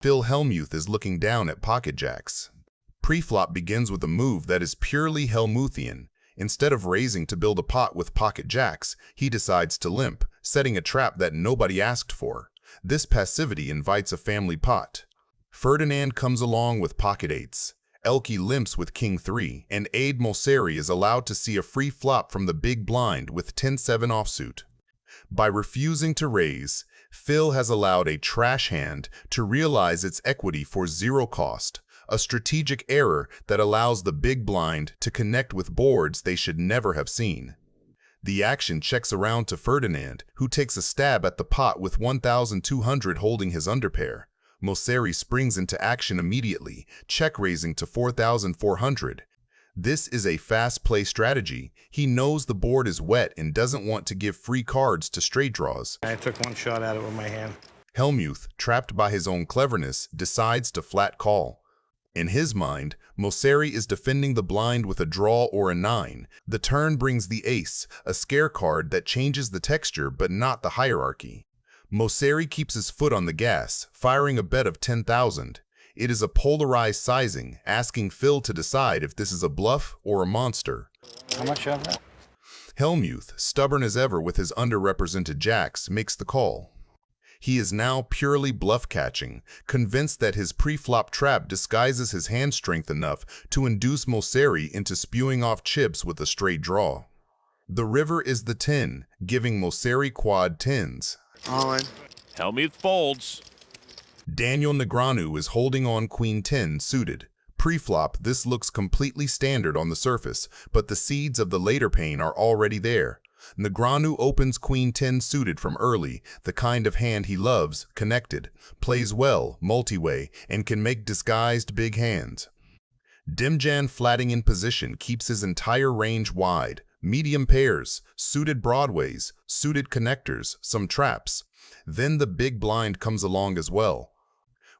Phil Hellmuth is looking down at pocket jacks. Pre-flop begins with a move that is purely Hellmuthian. Instead of raising to build a pot with pocket jacks, he decides to limp, setting a trap that nobody asked for. This passivity invites a family pot. Ferdinand comes along with pocket eights. Elke limps with king 3, and Aid Mosseri is allowed to see a free flop from the big blind with 10-7 offsuit. By refusing to raise, Phil has allowed a trash hand to realize its equity for zero cost, a strategic error that allows the big blind to connect with boards they should never have seen. The action checks around to Ferdinand, who takes a stab at the pot with 1,200 holding his underpair. Mosseri springs into action immediately, check-raising to 4,400. This is a fast play strategy. He knows the board is wet and doesn't want to give free cards to straight draws. I took one shot at it with my hand. Hellmuth, trapped by his own cleverness, decides to flat call. In his mind, Mosseri is defending the blind with a draw or a 9. The turn brings the ace, a scare card that changes the texture but not the hierarchy. Mosseri keeps his foot on the gas, firing a bet of 10,000. It is a polarized sizing, asking Phil to decide if this is a bluff or a monster. How much of that? Hellmuth, stubborn as ever with his underrepresented jacks, makes the call. He is now purely bluff-catching, convinced that his pre-flop trap disguises his hand strength enough to induce Mosseri into spewing off chips with a straight draw. The river is the 10, giving Mosseri quad 10s. All in. Hellmuth folds. Daniel Negreanu is holding on queen 10 suited. Pre-flop, this looks completely standard on the surface, but the seeds of the later pain are already there. Negreanu opens queen 10 suited from early, the kind of hand he loves, connected, plays well, multi-way, and can make disguised big hands. Demjan flatting in position keeps his entire range wide. Medium pairs, suited broadways, suited connectors, some traps. Then the big blind comes along as well.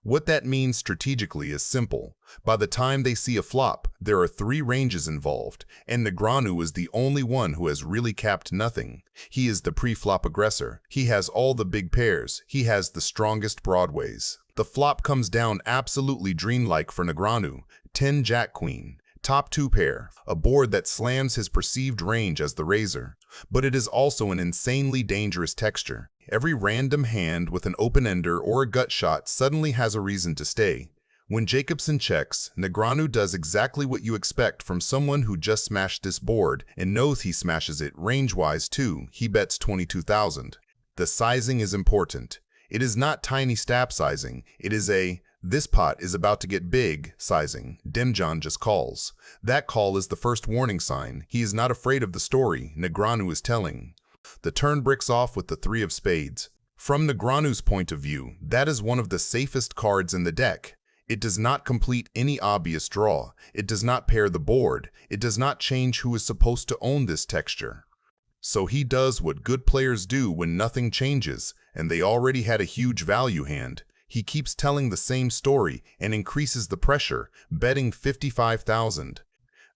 What that means strategically is simple. By the time they see a flop, there are 3 ranges involved, and Negreanu is the only one who has really capped nothing. He is the pre-flop aggressor. He has all the big pairs. He has the strongest broadways. The flop comes down absolutely dreamlike for Negreanu. 10 Jack Queen. Top 2 pair, a board that slams his perceived range as the raiser. But it is also an insanely dangerous texture. Every random hand with an open-ender or a gut shot suddenly has a reason to stay. When Jacobson checks, Negreanu does exactly what you expect from someone who just smashed this board and knows he smashes it range-wise too. He bets 22,000. The sizing is important. It is not tiny stab sizing. It is a "this pot is about to get big" sizing. Demjan just calls. That call is the first warning sign. He is not afraid of the story Negreanu is telling. The turn bricks off with the 3 of spades. From Negreanu's point of view, that is one of the safest cards in the deck. It does not complete any obvious draw. It does not pair the board. It does not change who is supposed to own this texture. So he does what good players do when nothing changes, and they already had a huge value hand. He keeps telling the same story and increases the pressure, betting 55,000.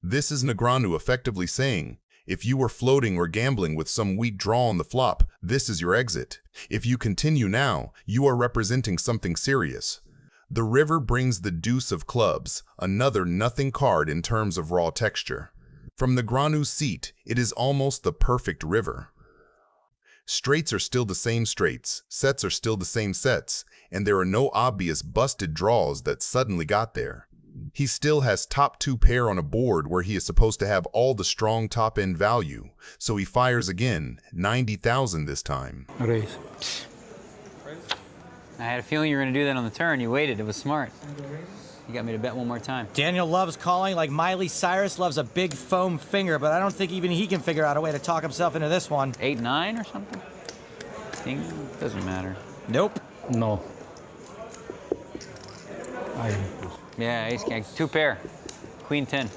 This is Negreanu effectively saying, if you were floating or gambling with some weak draw on the flop, this is your exit. If you continue now, you are representing something serious. The river brings the deuce of clubs, another nothing card in terms of raw texture. From Negreanu's seat, it is almost the perfect river. Straights are still the same straights, sets are still the same sets, and there are no obvious busted draws that suddenly got there. He still has top 2 pair on a board where he is supposed to have all the strong top-end value, so he fires again, 90,000 this time. Raise. I had a feeling you were going to do that on the turn. You waited. It was smart. You got me to bet one more time. Daniel loves calling like Miley Cyrus loves a big foam finger, but I don't think even he can figure out a way to talk himself into this one. 8-9 or something? Doesn't matter. Nope. No. Yeah, ace king. 2 pair. Queen 10.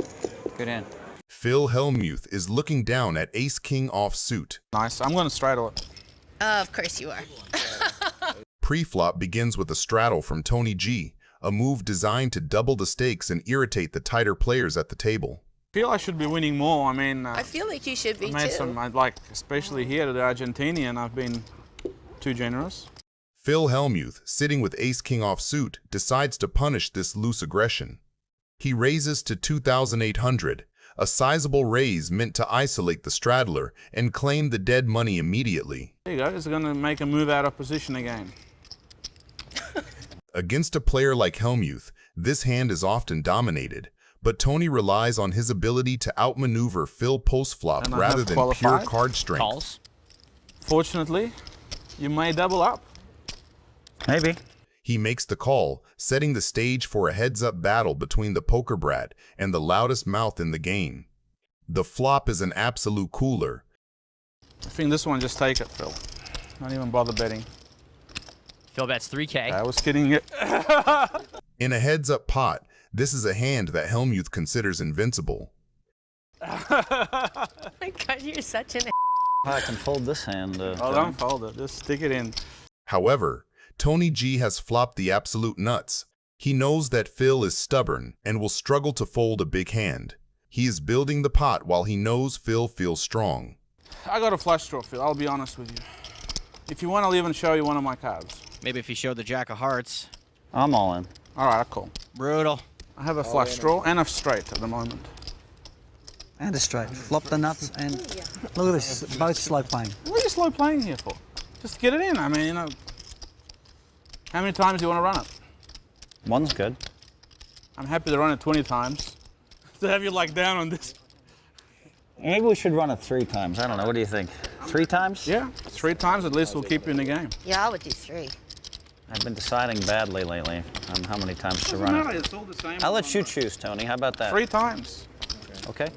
Good hand. Phil Hellmuth is looking down at ace-king offsuit. Nice. I'm going to straddle it. Of course you are. Pre-flop begins with a straddle from Tony G, a move designed to double the stakes and irritate the tighter players at the table. I feel I should be winning more. I mean, I feel like you should be I made too. some, especially here to the Argentinian, I've been too generous. Phil Hellmuth, sitting with ace-king offsuit, decides to punish this loose aggression. He raises to 2,800, a sizable raise meant to isolate the straddler and claim the dead money immediately. There you go. He's going to make a move out of position again. Against a player like Hellmuth, this hand is often dominated, but Tony relies on his ability to outmaneuver Phil post-flop And I rather have than pure qualified. card strength. Calls. Fortunately, you may double up. Maybe. He makes the call, setting the stage for a heads-up battle between the poker brat and the loudest mouth in the game. The flop is an absolute cooler. I think this one, just take it, Phil. Don't even bother betting. Phil bets 3K. I was kidding you. In a heads-up pot, this is a hand that Hellmuth considers invincible. Oh my God, you're such an. I can fold this hand. Oh, don't fold it. Just stick it in. However, Tony G has flopped the absolute nuts. He knows that Phil is stubborn and will struggle to fold a big hand. He is building the pot while he knows Phil feels strong. I got a flush draw, Phil. I'll be honest with you. If you want, I'll even show you one of my cards. Maybe if he showed the jack of hearts. I'm all in. All right, I'll call. Brutal. I have a flush draw and a straight at the moment. And a straight. Flop the nuts and look at this, both slow playing. What are you slow playing here for? Just get it in. I mean, you know, how many times do you want to run it? One's good. I'm happy to run it 20 times. To have you like down on this. Maybe we should run it 3 times. I don't know. What do you think? 3 times? Yeah, 3 times at least will keep you in the game. Yeah, I would do 3. I've been deciding badly lately on how many times to run it. It's all the same. I'll let you choose, Tony. How about that? 3 times. Okay.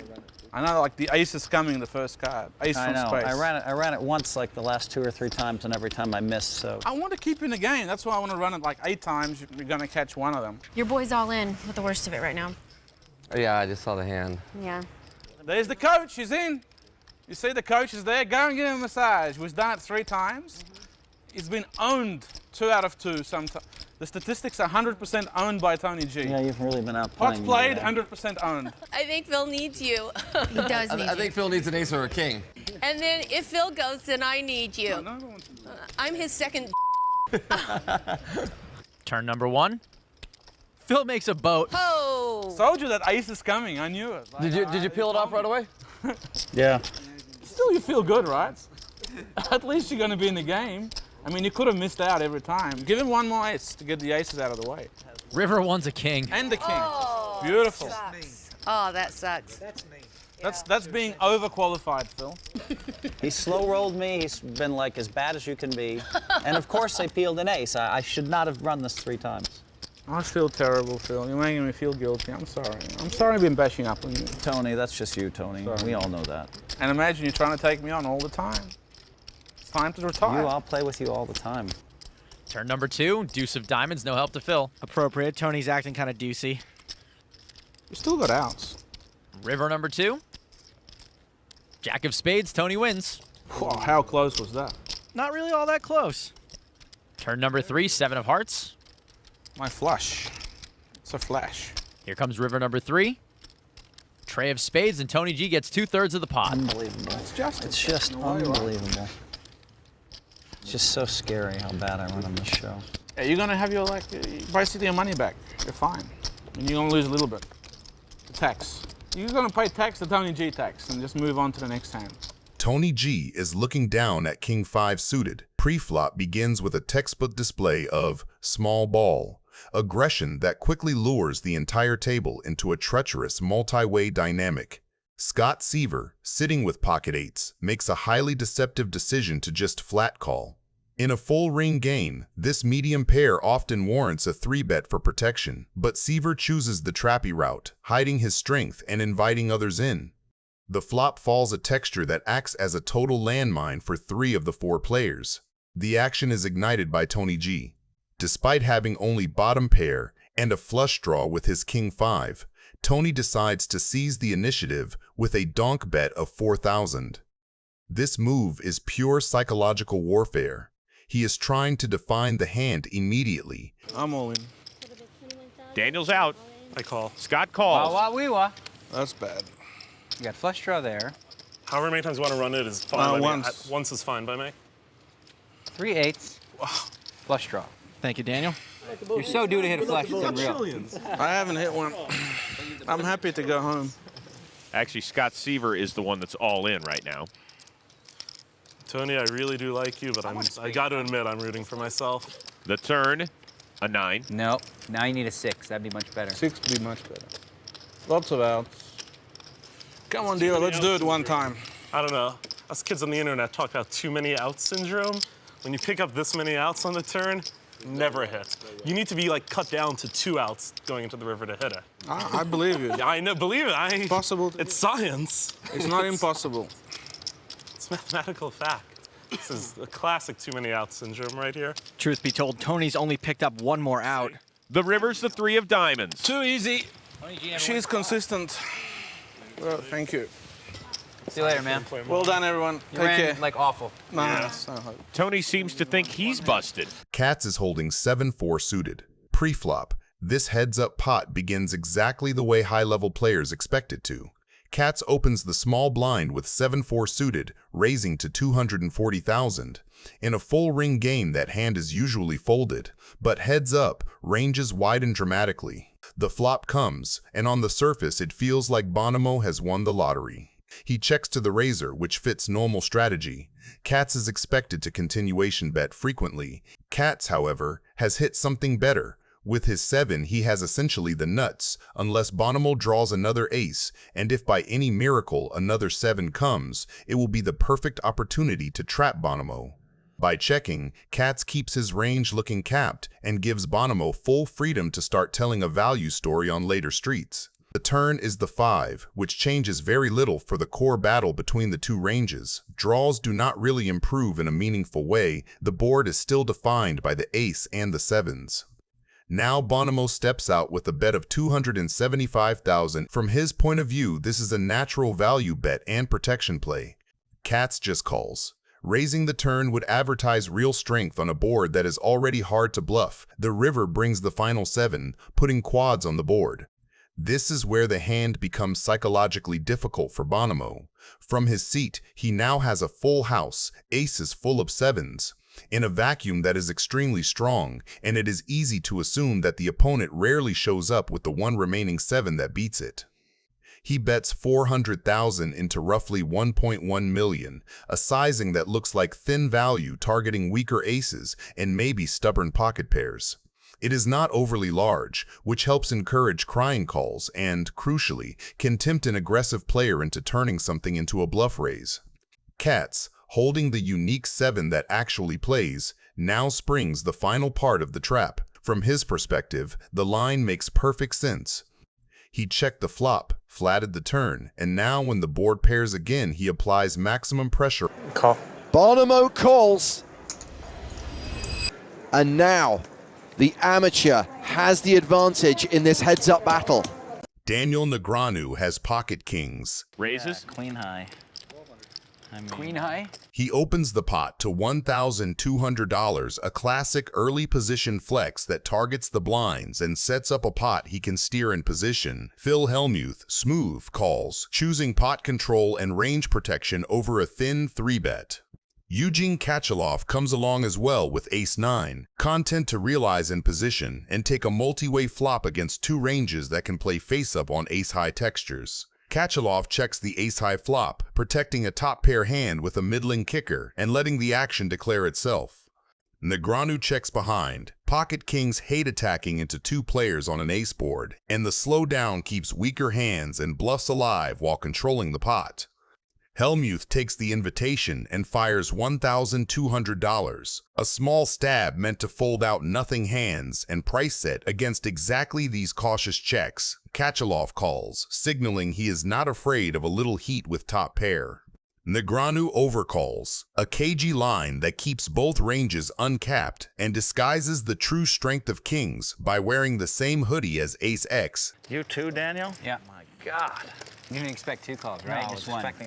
I know, like the ace is coming, the first card. Ace I from know. space. I ran it once, like the last 2 or 3 times, and every time I missed. So I want to keep you in the game. That's why I want to run it like 8 times. You're going to catch one of them. Your boy's all in with the worst of it right now. Yeah, I just saw the hand. Yeah. There's the coach. He's in. You see the coach is there. Go and give him a massage. We've done it 3 times. It's been owned 2 out of 2 sometimes. The statistics are 100% owned by Tony G. yeah, you've really been out Pots playing. played, me, 100% owned. I think Phil needs you. He does need I think you. Phil needs an ace or a king. And then if Phil goes, then I need you. No, I don't want to do that. I'm his second. Turn number 1. Phil makes a boat. Oh! Told you that ace is coming. I knew it. Like, Did you peel it off right away? Yeah. Still, you feel good, right? At least you're going to be in the game. I mean, you could have missed out every time. Give him one more ace to get the aces out of the way. River one's a king. And the king. Oh, Beautiful. Sucks. Oh, that sucks. That's being overqualified, Phil. He slow rolled me. He's been like as bad as you can be. And of course, they peeled an ace. I should not have run this 3 times. I feel terrible, Phil. You're making me feel guilty. I'm sorry. I'm sorry I've been bashing up on you. Tony, that's just you, Tony. Sorry. We all know that. And imagine you're trying to take me on all the time. It's time to retire. I'll play with you all the time. Turn number 2. Deuce of diamonds. No help to Phil. Appropriate. Tony's acting kind of deucey. You still got outs. River number 2. Jack of spades. Tony wins. Whoa, how close was that? Not really all that close. Turn number 3. 7 of hearts. My flush. It's a flash. Here comes river number 3. Tray of spades, and Tony G gets 2/3 of the pot. Unbelievable. It's just. It's just unbelievable. It's just so scary how bad I run on this show. Yeah, you're gonna have your basically your money back. You're fine. And you're gonna lose a little bit. The tax. You're gonna pay tax, the Tony G tax, and just move on to the next hand. Tony G is looking down at King 5 suited. Pre-flop begins with a textbook display of small ball, aggression that quickly lures the entire table into a treacherous multi-way dynamic. Scott Seaver, sitting with pocket 8s, makes a highly deceptive decision to just flat call. In a full ring game, this medium pair often warrants a 3-bet for protection, but Seaver chooses the trappy route, hiding his strength and inviting others in. The flop falls a texture that acts as a total landmine for 3 of the 4 players. The action is ignited by Tony G. Despite having only bottom pair and a flush draw with his King 5, Tony decides to seize the initiative with a donk bet of 4,000. This move is pure psychological warfare. He is trying to define the hand immediately. I'm all in. Daniel's out. I call. Scott calls. Wah-wah-wee-wah. That's bad. You got flush draw there. However many times you want to run it is fine by Once. me. Once is fine by me. 3 8s. Flush draw. Thank you, Daniel. You're so due to hit a flush, it's unreal. I haven't hit one. I'm happy to go home. Actually, Scott Seaver is the one that's all in right now. Tony, I really do like you, but I got to admit, I'm rooting for myself. The turn, a 9. No, now you need a 6. That'd be much better. 6 would be much better. Lots of outs. Come on, dear, let's do it one time. I don't know. Us kids on the internet talk about too many outs syndrome. When you pick up this many outs on the turn, never hit. You need to be like cut down to 2 outs going into the river to hit it. I believe you. I know, believe it. Possible. It's science. It's not impossible. It's mathematical fact. This is a classic too many outs syndrome right here. Truth be told, Tony's only picked up one more out. The river's the 3 of diamonds. Too easy. She's consistent. Well, thank you. See you later, man. Well done, everyone. You Take care. ran like awful. Nah, Tony seems to think he's busted. Katz is holding 7-4 suited. Pre-flop, this heads-up pot begins exactly the way high-level players expect it to. Katz opens the small blind with 7-4 suited, raising to 240,000. In a full ring game, that hand is usually folded, but heads up, ranges widen dramatically. The flop comes, and on the surface it feels like Bonomo has won the lottery. He checks to the razor, which fits normal strategy. Katz is expected to continuation bet frequently. Katz, however, has hit something better. With his 7, he has essentially the nuts, unless Bonomo draws another ace, and if by any miracle another 7 comes, it will be the perfect opportunity to trap Bonomo. By checking, Katz keeps his range looking capped and gives Bonomo full freedom to start telling a value story on later streets. The turn is the 5, which changes very little for the core battle between the two ranges. Draws do not really improve in a meaningful way. The board is still defined by the ace and the 7s. Now Bonomo steps out with a bet of 275,000. From his point of view, this is a natural value bet and protection play. Katz just calls. Raising the turn would advertise real strength on a board that is already hard to bluff. The river brings the final 7, putting quads on the board. This is where the hand becomes psychologically difficult for Bonomo. From his seat, he now has a full house, aces full of 7s, in a vacuum that is extremely strong, and it is easy to assume that the opponent rarely shows up with the one remaining 7 that beats it. He bets 400,000 into roughly 1.1 million, a sizing that looks like thin value targeting weaker aces and maybe stubborn pocket pairs. It is not overly large, which helps encourage crying calls and, crucially, can tempt an aggressive player into turning something into a bluff raise. Katz, holding the unique 7 that actually plays, now springs the final part of the trap. From his perspective, the line makes perfect sense. He checked the flop, flatted the turn, and now when the board pairs again, he applies maximum pressure. Call. Bonomo calls. And now, the amateur has the advantage in this heads-up battle. Daniel Negreanu has pocket kings. Raises. Queen high. Queen high? He opens the pot to $1,200, a classic early position flex that targets the blinds and sets up a pot he can steer in position. Phil Hellmuth, smooth, calls, choosing pot control and range protection over a thin 3-bet. Eugene Katchalov comes along as well with ace-9, content to realize in position and take a multi-way flop against two ranges that can play face-up on ace-high textures. Katchalov checks the ace-high flop, protecting a top-pair hand with a middling kicker and letting the action declare itself. Negreanu checks behind. Pocket kings hate attacking into two players on an ace board, and the slowdown keeps weaker hands and bluffs alive while controlling the pot. Hellmuth takes the invitation and fires $1,200, a small stab meant to fold out nothing hands and price set against exactly these cautious checks. Katchalov calls, signaling he is not afraid of a little heat with top pair. Negreanu overcalls, a cagey line that keeps both ranges uncapped and disguises the true strength of kings by wearing the same hoodie as ace-X. You too, Daniel? Yeah. My God. You didn't expect 2 calls, No, right?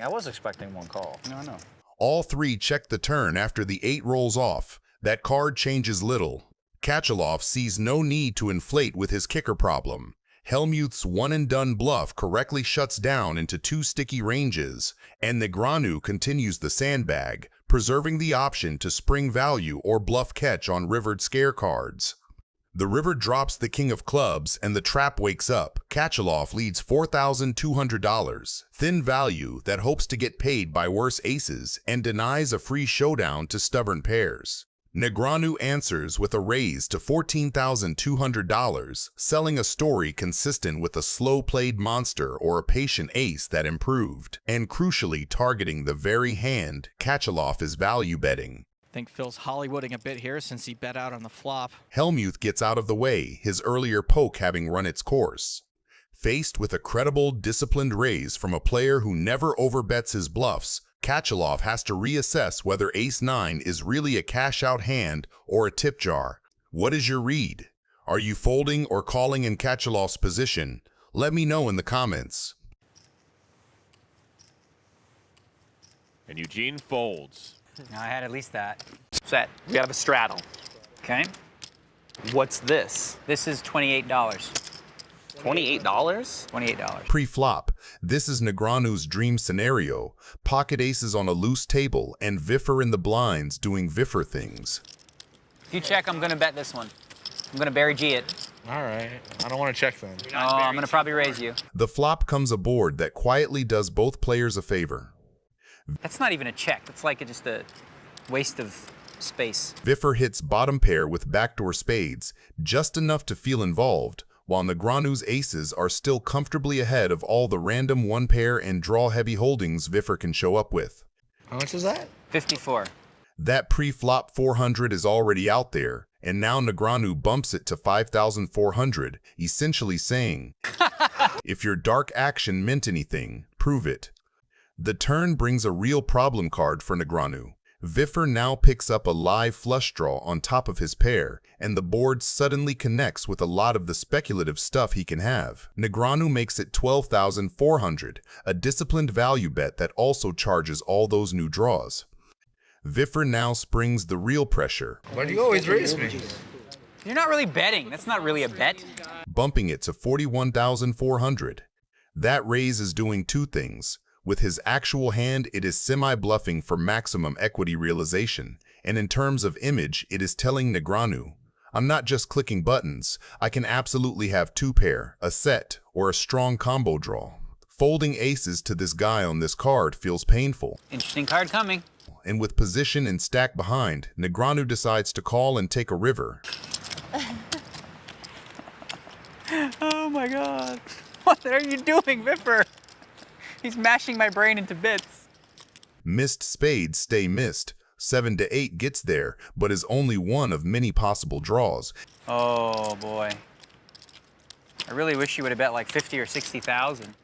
I was expecting one call. No. All 3 check the turn after the 8 rolls off. That card changes little. Katchalov sees no need to inflate with his kicker problem. Hellmuth's one-and-done bluff correctly shuts down into 2 sticky ranges, and Negreanu continues the sandbag, preserving the option to spring value or bluff catch on rivered scare cards. The river drops the king of clubs and the trap wakes up. Katz leads $4,200, thin value that hopes to get paid by worse aces and denies a free showdown to stubborn pairs. Negreanu answers with a raise to $14,200, selling a story consistent with a slow-played monster or a patient ace that improved, and crucially targeting the very hand Katz is value betting. I think Phil's Hollywooding a bit here since he bet out on the flop. Hellmuth gets out of the way, his earlier poke having run its course. Faced with a credible, disciplined raise from a player who never overbets his bluffs, Katz has to reassess whether ace-9 is really a cash-out hand or a tip jar. What is your read? Are you folding or calling in Katz's position? Let me know in the comments. And Eugene folds. No, I had at least that. Set. We have a straddle. Okay. What's this? This is $28. $28? $28. Pre-flop, this is Negreanu's dream scenario. Pocket aces on a loose table and Viffer in the blinds doing Viffer things. If you check, I'm going to bet this one. I'm going to Barry G it. All right. I don't want to check then. Oh, I'm going to probably raise you. The flop comes aboard that quietly does both players a favor. That's not even a check. That's like just a waste of space. Viffer hits bottom pair with backdoor spades, just enough to feel involved, while Negreanu's aces are still comfortably ahead of all the random one-pair and draw-heavy holdings Viffer can show up with. How much is that? 54. That pre-flop 400 is already out there, and now Negreanu bumps it to 5,400, essentially saying, if your dark action meant anything, prove it. The turn brings a real problem card for Negreanu. Viffer now picks up a live flush draw on top of his pair, and the board suddenly connects with a lot of the speculative stuff he can have. Negreanu makes it 12,400, a disciplined value bet that also charges all those new draws. Viffer now springs the real pressure. Why do you always raise me? You're not really betting. That's not really a bet. Bumping it to 41,400. That raise is doing 2 things. With his actual hand, it is semi-bluffing for maximum equity realization, and in terms of image, it is telling Negreanu, I'm not just clicking buttons, I can absolutely have 2-pair, a set, or a strong combo draw. Folding aces to this guy on this card feels painful. Interesting card coming. And with position and stack behind, Negreanu decides to call and take a river. Oh my God. What are you doing, Viffer? He's mashing my brain into bits. Missed spades stay missed. 7 to 8 gets there, but is only one of many possible draws. Oh boy. I really wish you would have bet like 50 or 60,000.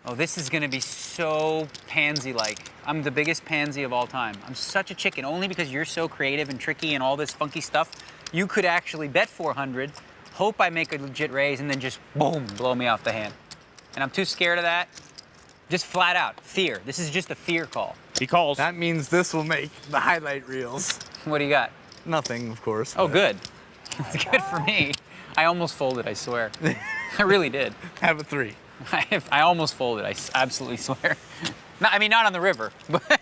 Oh, this is gonna be so pansy-like. I'm the biggest pansy of all time. I'm such a chicken, only because you're so creative and tricky and all this funky stuff. You could actually bet 400, hope I make a legit raise, and then just boom, blow me off the hand. And I'm too scared of that. Just flat out, fear. This is just a fear call. He calls. That means this will make the highlight reels. What do you got? Nothing, of course. Oh, good. It's good for me. I almost folded, I swear. I really did. Have a 3. I almost folded, I absolutely swear. I mean, not on the river, but